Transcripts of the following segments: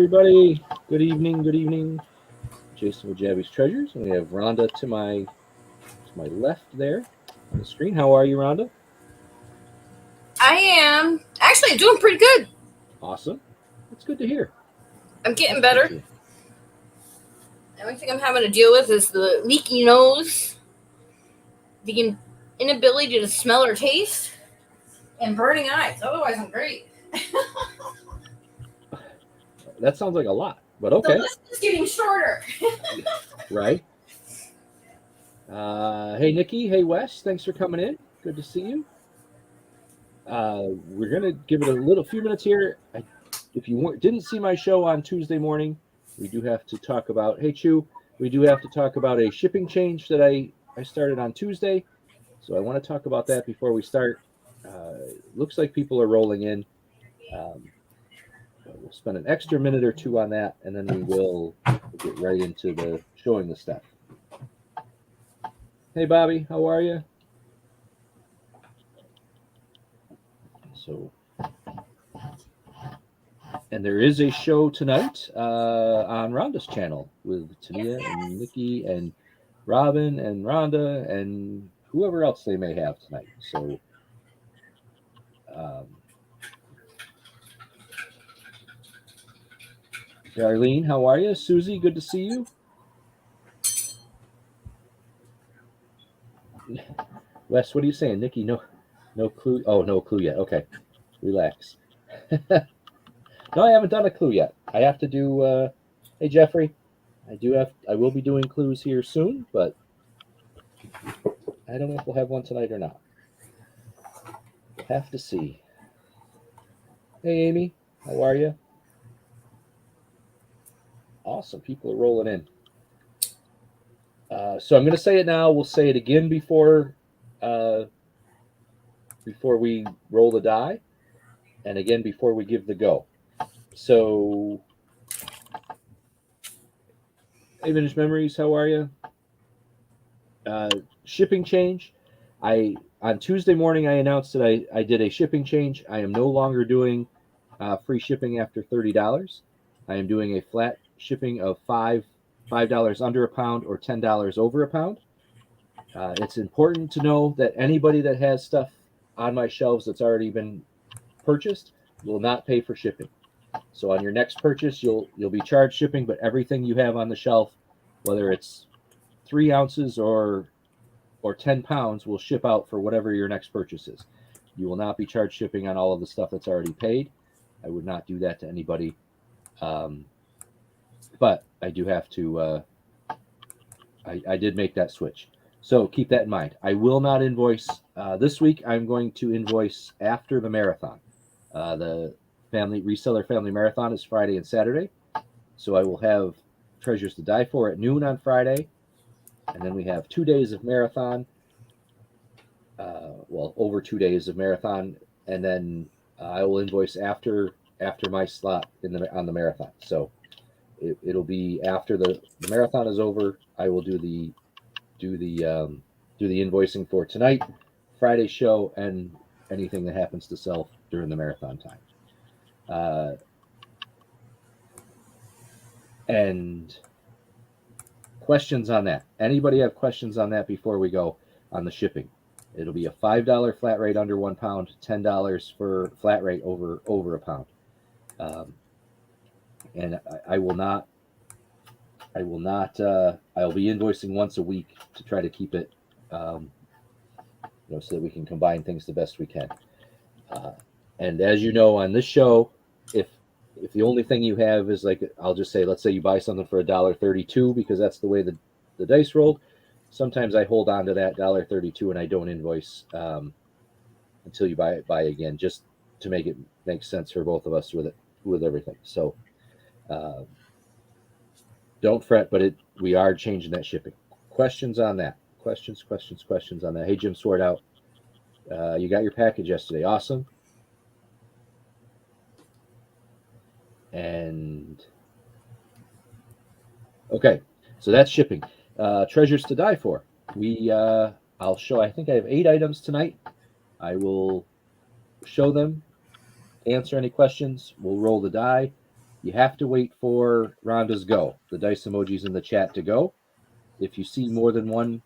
everybody. Good evening. Good evening. Jason with Jabby's Treasures, and we have Rhonda to my left there on the screen. How are you, Rhonda? I am actually doing pretty good. Awesome. That's good to hear. I'm getting That's good better. to hear. The only thing I'm having to deal with is the leaky nose, the inability to smell or taste, and burning eyes. Otherwise, I'm great. That sounds like a lot, but The okay, list is getting shorter. right? Hey, Nikki. Hey, Wes. Thanks for coming in. Good to see you. We're gonna give it a little few minutes here. If you didn't see my show on Tuesday morning, we do have to talk about. Hey, Chew. We do have to talk about a shipping change that I started on Tuesday. So I want to talk about that before we start. Looks like people are rolling in. Um, we'll spend an extra minute or two on that, and then we'll get right into the showing the stuff. Hey, Bobby, how are you? So, and there is a show tonight on Rhonda's channel with Yes, Tania and yes. Nikki and Robin and Rhonda and whoever else they may have tonight. So, um, Darlene, how are you? Susie, good to see you. Wes, what are you saying? Nikki, no clue. Oh, no clue yet. Okay, relax. No, I haven't done a clue yet. I have to do. Hey, Jeffrey, I will be doing clues here soon, but I don't know if we'll have one tonight or not. We'll have to see. Hey, Amy, how are you? Awesome. People are rolling in. So I'm going to say it now. We'll say it again uh, before we roll the die, and again before we give the go. So, hey, Vintage Memories, how are you? Shipping change. I on Tuesday morning I announced that I did a shipping change. I am no longer doing free shipping after $30. I am doing a flat shipping of $5 under a pound or $10 over a pound. It's important to know that anybody that has stuff on my shelves that's already been purchased will not pay for shipping. So on your next purchase, you'll be charged shipping, but everything you have on the shelf, whether it's 3 ounces or 10 pounds, will ship out for whatever your next purchase is. You will not be charged shipping on all of the stuff that's already paid. I would not do that to anybody. Um, but I do have to, I did make that switch. So keep that in mind. I will not invoice this week. I'm going to invoice after the marathon. The family reseller family marathon is Friday and Saturday. So I will have Treasures to Die For at noon on Friday. And then we have 2 days of marathon. Well, over 2 days of marathon, and then I will invoice after my slot on the marathon. So it'll be after the marathon is over. I will do the do the invoicing for tonight, Friday show, and anything that happens to sell during the marathon time. Uh, and questions on that? Anybody have questions on that before we go on the shipping? It'll be a $5 flat rate under 1 pound, $10 for flat rate over a pound. Um, and I will not. I'll be invoicing once a week to try to keep it, um, so that we can combine things the best we can. Uh, and as you know, on this show, if the only thing you have is, like, I'll just say, let's say you buy something for $1.32 because that's the way the dice rolled. Sometimes I hold on to that $1.32 and I don't invoice until you buy again, just to make it make sense for both of us with everything. So don't fret, but we are changing that shipping. Questions on that? Questions on that? Hey, Jim Sword out. You got your package yesterday. Awesome. And okay, so that's shipping. Treasures to Die For. I'll show. I think I have 8 items tonight. I will show them, answer any questions. We'll roll the die. You have to wait for Rhonda's go. The dice emojis in the chat to go. If you see more than one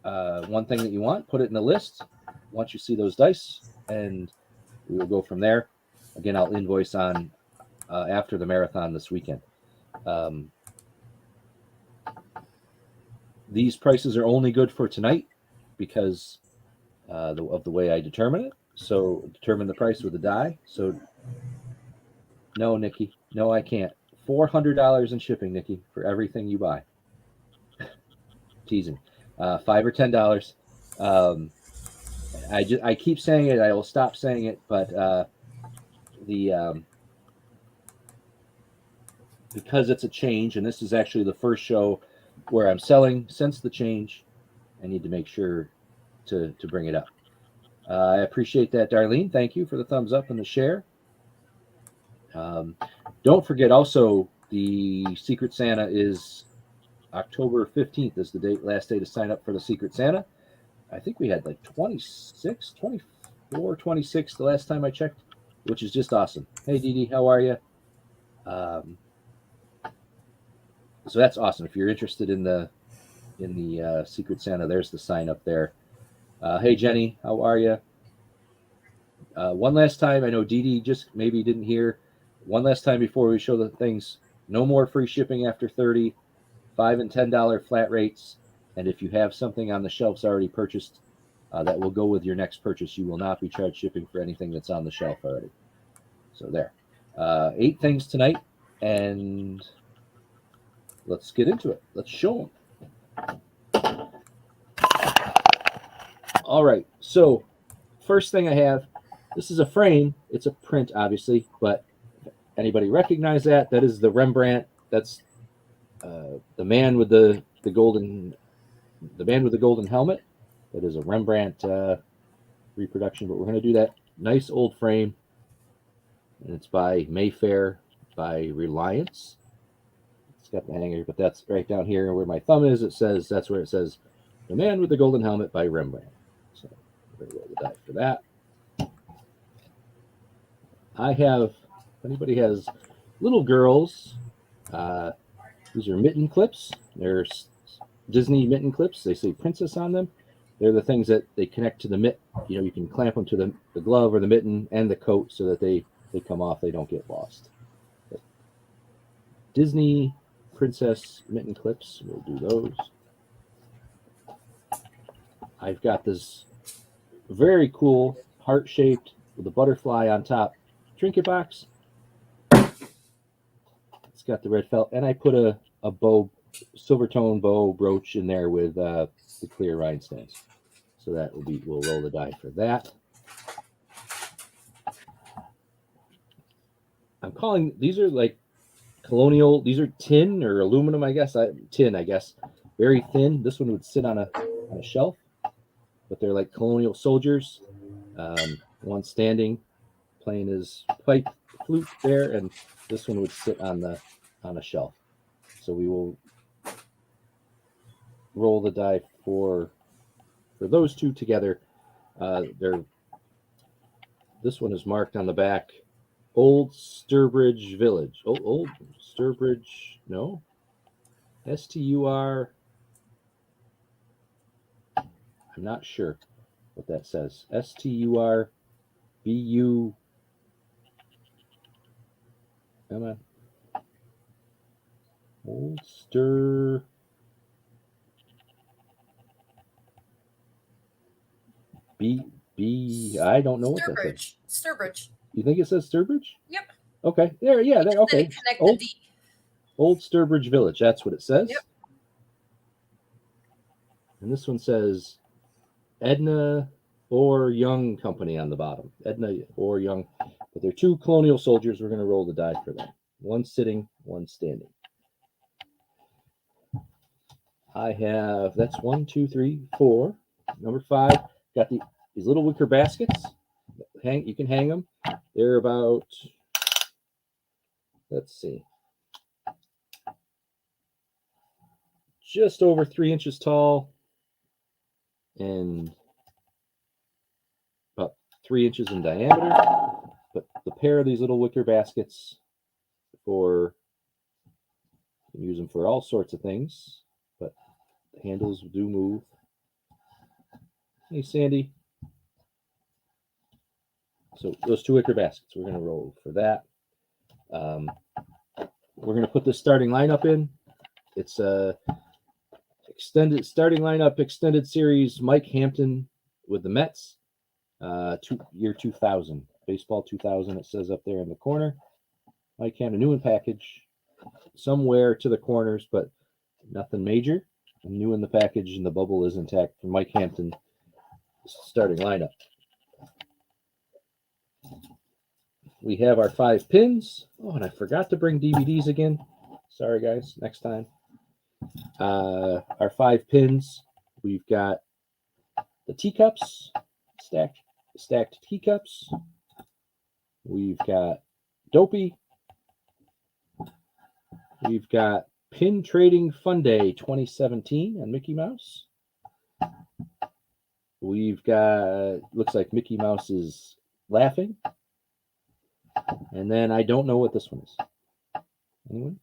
thing that you want, put it in the list. Once you see those dice, and we will go from there. Again, I'll invoice on after the marathon this weekend. These prices are only good for tonight because of the way I determine it. So determine the price with a die. So no, Nikki, no, I can't. $400 in shipping, Nikki, for everything you buy. Teasing. $5 or $10. I keep saying it. I will stop saying it, but because it's a change, and this is actually the first show where I'm selling since the change, I need to make sure to bring it up. I appreciate that, Darlene. Thank you for the thumbs up and the share. Don't forget also the Secret Santa is October 15th is the last day to sign up for the Secret Santa. I think we had like 26, 24, 26 the last time I checked, which is just awesome. Hey, Dee Dee, how are you? So that's awesome. If you're interested in the Secret Santa, there's the sign up there. Hey, Jenny, how are you? One last time, I know Dee Dee just maybe didn't hear. One last time before we show the things, no more free shipping after 30, $5 and $10 flat rates. And if you have something on the shelves already purchased that will go with your next purchase, you will not be charged shipping for anything that's on the shelf already. So there. 8 things tonight, and let's get into it. Let's show them. All right. So first thing I have, this is a frame. It's a print, obviously, but anybody recognize that? That is the Rembrandt. That's the man with the golden helmet. That is a Rembrandt reproduction, but we're going to do that nice old frame, and it's by Mayfair by Reliance. It's got the hanger, but that's right down here where my thumb is. That's where it says the man with the golden helmet by Rembrandt. So we're going to roll the die for that. I have, if anybody has little girls, these are mitten clips. They're Disney mitten clips. They say princess on them. They're the things that they connect to the mitt. You know, you can clamp them to the glove or the mitten and the coat so that they come off. They don't get lost. But Disney princess mitten clips. We'll do those. I've got this very cool heart-shaped with a butterfly on top trinket box. It's got the red felt, and I put a bow, silver tone bow brooch in there with the clear rhinestones. So that will be, we'll roll the die for that. I'm calling, these are like colonial, these are tin or aluminum, I guess. Tin, I guess. Very thin. This one would sit on a shelf, but they're like colonial soldiers. One standing, playing his pipe flute there, and this one would sit on a shelf. So we will roll the die for those two together. This one is marked on the back, Old Sturbridge Village. Old Sturbridge, no? STUR. I'm not sure what that says. STURBU. Come on. Old Stur. I don't know what that says. Sturbridge. You think it says Sturbridge? Yep. Okay. There. Yeah. There. Okay. Old Sturbridge Village. That's what it says. Yep. And this one says Edna or Young Company on the bottom. Edna or Young. But they're two colonial soldiers. We're going to roll the die for them. One sitting, one standing. I have, that's 1, 2, 3, 4. Number 5, got these little wicker baskets. You can hang them. They're about, let's see, just over 3 inches tall and about 3 inches in diameter. But the pair of these little wicker baskets for, you can use them for all sorts of things, but the handles do move. Hey, Sandy. So those 2 wicker baskets, we're going to roll for that. We're going to put the starting lineup in. It's a extended starting lineup, extended series. Mike Hampton with the Mets, year 2000, baseball 2000. It says up there in the corner. Mike Hampton, new in package, somewhere to the corners, but nothing major. And new in the package, and the bubble is intact for Mike Hampton starting lineup. We have our 5 pins. Oh, and I forgot to bring DVDs again. Sorry, guys. Next time. Our 5 pins. We've got the teacups, stacked teacups. We've got Dopey. We've got Pin Trading Fun Day 2017 and Mickey Mouse. We've got, looks like Mickey Mouse is laughing. And then I don't know what this one is. Anyone?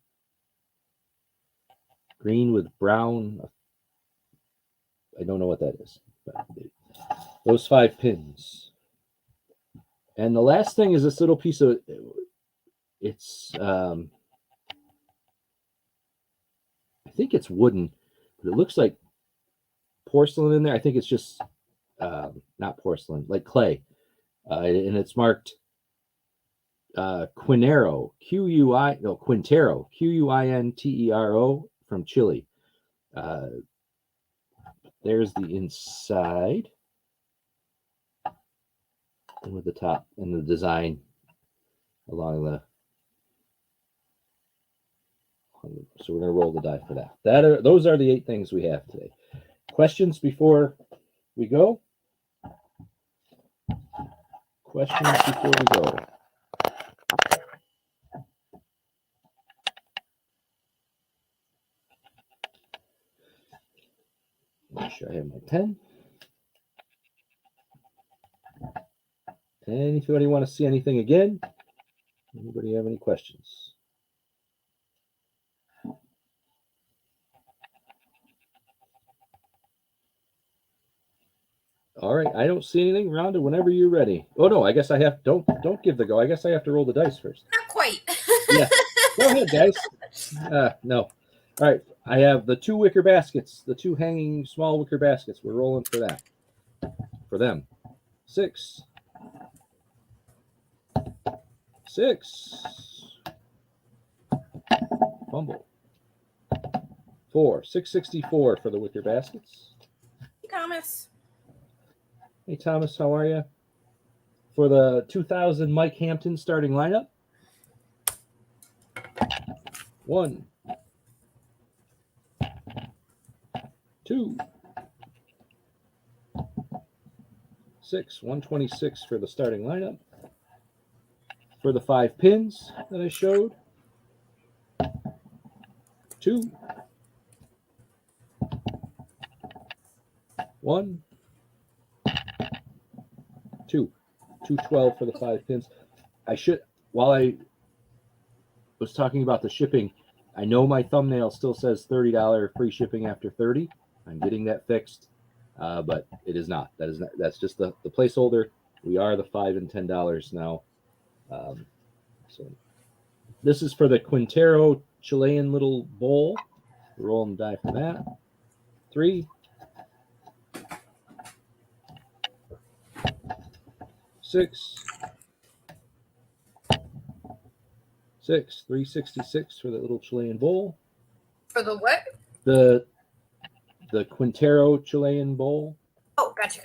Green with brown. I don't know what that is. But those 5 pins. And the last thing is this little piece of, it's, I think it's wooden, but it looks like porcelain in there. I think it's just not porcelain, like clay. And it's marked Quintero, Quintero, Quintero from Chile. There's the inside, and with the top and the design along the. So we're going to roll the die for that. Those are the 8 things we have today. Questions before we go? Questions before we go? Make sure I have my pen. Anybody want to see anything again? Anybody have any questions? All right, I don't see anything. Rhonda, whenever you're ready. Oh no, I guess I have. Don't give the go. I guess I have to roll the dice first. Not quite. Yeah, go ahead, guys. No. All right, I have the 2 wicker baskets, the 2 hanging small wicker baskets. We're rolling for that. For them, 6. 6. Fumble. 4. 664 for the wicker baskets. Thomas. Hey, Thomas, how are you? For the 2000 Mike Hampton starting lineup. 1, 2, 6. 126 for the starting lineup. For the 5 pins that I showed. 2, 1, 2. 212 for the 5 pins. I should, while I was talking about the shipping, I know my thumbnail still says $30 free shipping after 30. I'm getting that fixed, but it is not. That's just the placeholder. We are the $5 and $10 now. So this is for the Quintero Chilean little bowl. Roll and die for that. 3, 6, 6. 366 for the little Chilean bowl. For the what? The Quintero Chilean bowl. Oh, gotcha.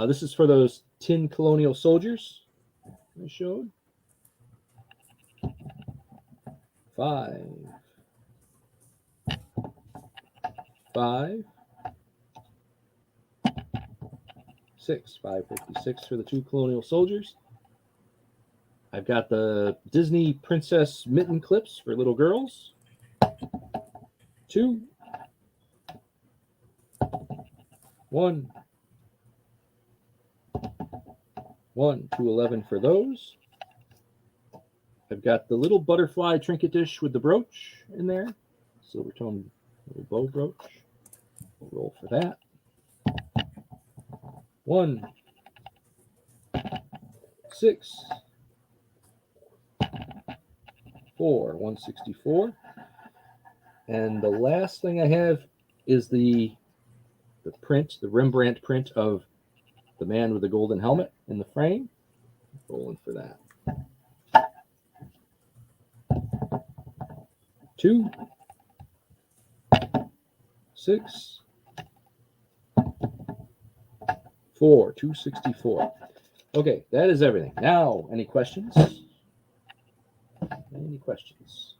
This is for those tin colonial soldiers I showed. 5, 5, 6. 556 for the 2 colonial soldiers. I've got the Disney princess mitten clips for little girls. 2, 1, 1. 211 for those. I've got the little butterfly trinket dish with the brooch in there. Silver tone little bow brooch. We'll roll for that. 1, 6, 4, 164. And the last thing I have is the print, the Rembrandt print of the man with the golden helmet in the frame. Rolling for that. 2, 6, 4, 264. Okay, that is everything. Now, any questions? Any questions?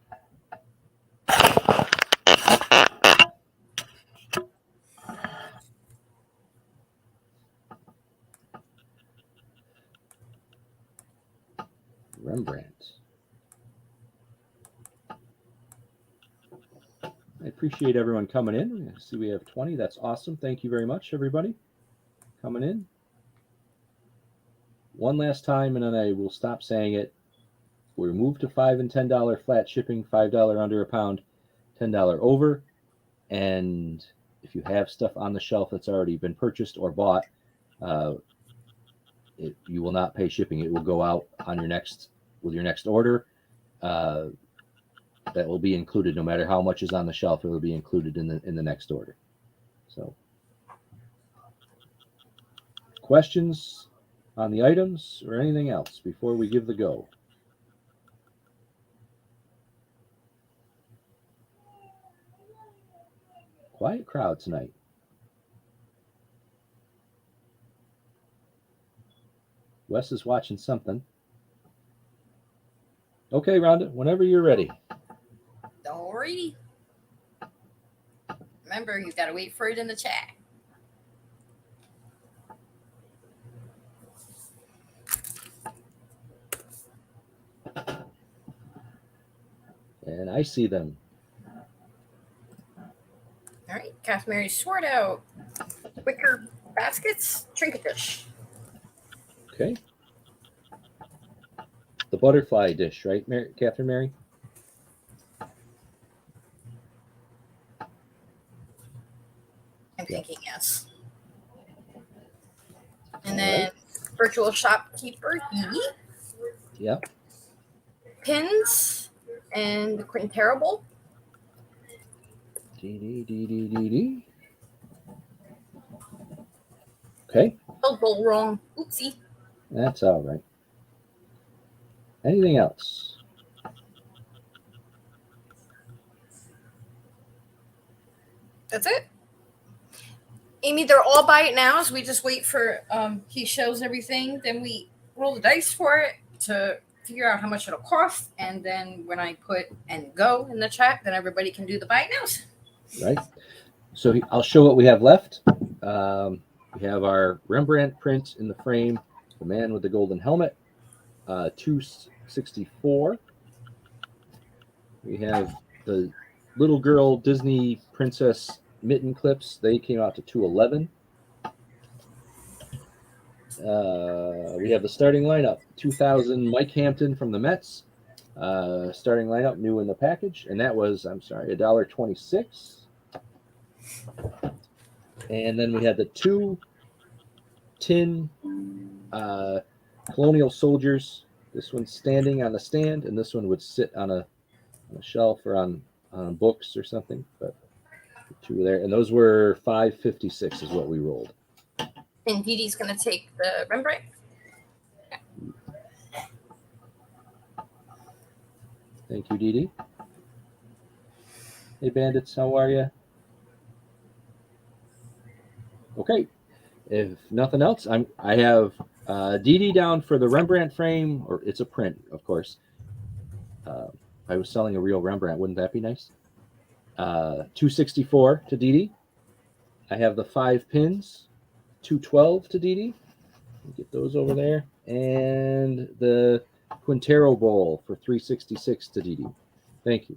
Rembrandt. I appreciate everyone coming in. I see we have 20. That's awesome. Thank you very much, everybody, coming in. One last time, and then I will stop saying it. We're moved to $5 and $10 flat shipping, $5 under a pound, $10 over. And if you have stuff on the shelf that's already been purchased or bought, you will not pay shipping. It will go out on your next order. That will be included, no matter how much is on the shelf. It will be included in the next order. So, questions on the items or anything else before we give the go? Quiet crowd tonight. Wes is watching something. Okay, Rhonda, whenever you're ready. Alrighty. Remember, you got to wait for it in the chat. And I see them. All right, cast Mary's sword out. Wicker baskets, trinket dish. Okay. The butterfly dish, right, Catherine Mary? I'm thinking yes. And then virtual shopkeeper, Yep. Pins and the Quintero bowl. D. Okay. Oh, bowl wrong. Oopsie. That's all right. Anything else? That's it. Amy, they're all by it now, so we just wait for he shows everything, then we roll the dice for it to figure out how much it'll cost, and then when I put and go in the chat, then everybody can do the buy it nows. Right. So I'll show what we have left. We have our Rembrandt print in the frame, the man with the golden helmet, 264. We have the little girl Disney princess mitten clips. They came out to 211. We have the starting lineup, 2000 Mike Hampton from the Mets. Starting lineup, new in the package, and that was, $1.26. And then we had the 2 tin colonial soldiers. This one's standing on a stand, and this one would sit on a shelf or on books or something. But the 2 there, and those were $5.56 is what we rolled. And Dee Dee's going to take the Rembrandt. Thank you, Dee Dee. Hey, bandits, how are you? Okay. If nothing else, I have Dee Dee down for the Rembrandt frame, or it's a print, of course. I was selling a real Rembrandt. Wouldn't that be nice? 264 to Dee Dee. I have the 5 pins, 212 to Dee Dee. Get those over there. And the Quintero bowl for 366 to Dee Dee. Thank you.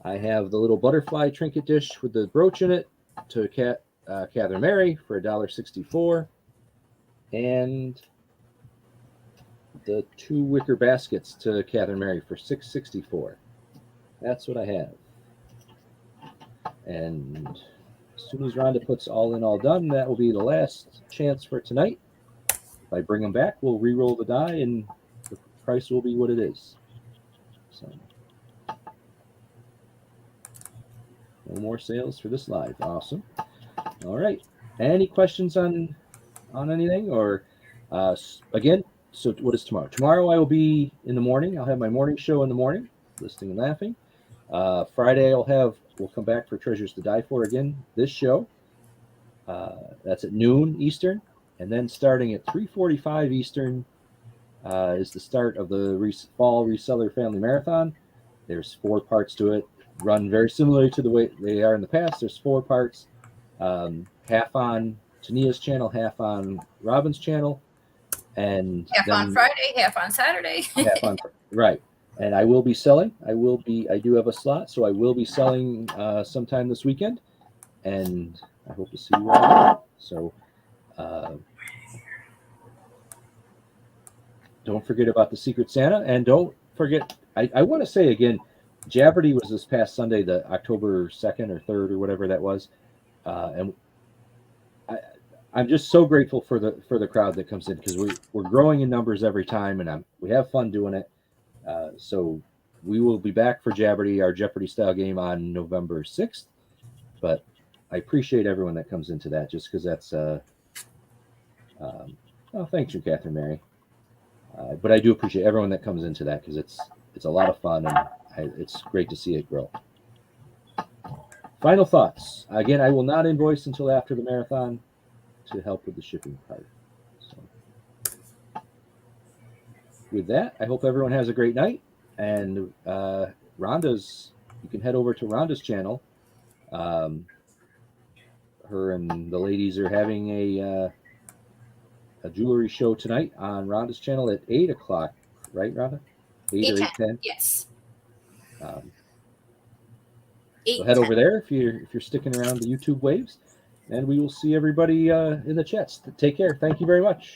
I have the little butterfly trinket dish with the brooch in it to Catherine Mary for $1.64. And the 2 wicker baskets to Catherine Mary for $6.64. That's what I have. And as soon as Rhonda puts all in, all done, that will be the last chance for tonight. If I bring them back, we'll re-roll the die, and the price will be what it is. So, no more sales for this live. Awesome. All right. Any questions on anything? Or again, so what is tomorrow? Tomorrow I will be in the morning. I'll have my morning show in the morning, Listening and Laughing. Friday we'll come back for Treasures to Die For again. This show. That's at noon Eastern, and then starting at 3:45 Eastern is the start of the Fall Reseller Family Marathon. There's 4 parts to it, run very similarly to the way they are in the past. There's 4 parts, half on Tania's channel, half on Robin's channel, and half on Friday, half on Saturday. half on right. And I will be selling. I do have a slot, so I will be selling sometime this weekend, and I hope to see you all. So don't forget about the Secret Santa, and don't forget. I want to say again, Jeopardy was this past Sunday, the October 2nd or 3rd or whatever that was, and I'm just so grateful for the crowd that comes in, because we're growing in numbers every time, and we have fun doing it. So we will be back for Jeopardy, our Jeopardy style game, on November 6th. But I appreciate everyone that comes into that, just because that's thank you, Catherine Mary. But I do appreciate everyone that comes into that, because it's a lot of fun, and it's great to see it grow. Final thoughts. Again, I will not invoice until after the marathon to help with the shipping part. So with that, I hope everyone has a great night. And Rhonda's, you can head over to Rhonda's channel. Her and the ladies are having a jewelry show tonight on Rhonda's channel at 8 o'clock, right, Rhonda? 8 or 8:10? Yes. So head over there if you're sticking around the YouTube waves, and we will see everybody in the chats. Take care. Thank you very much.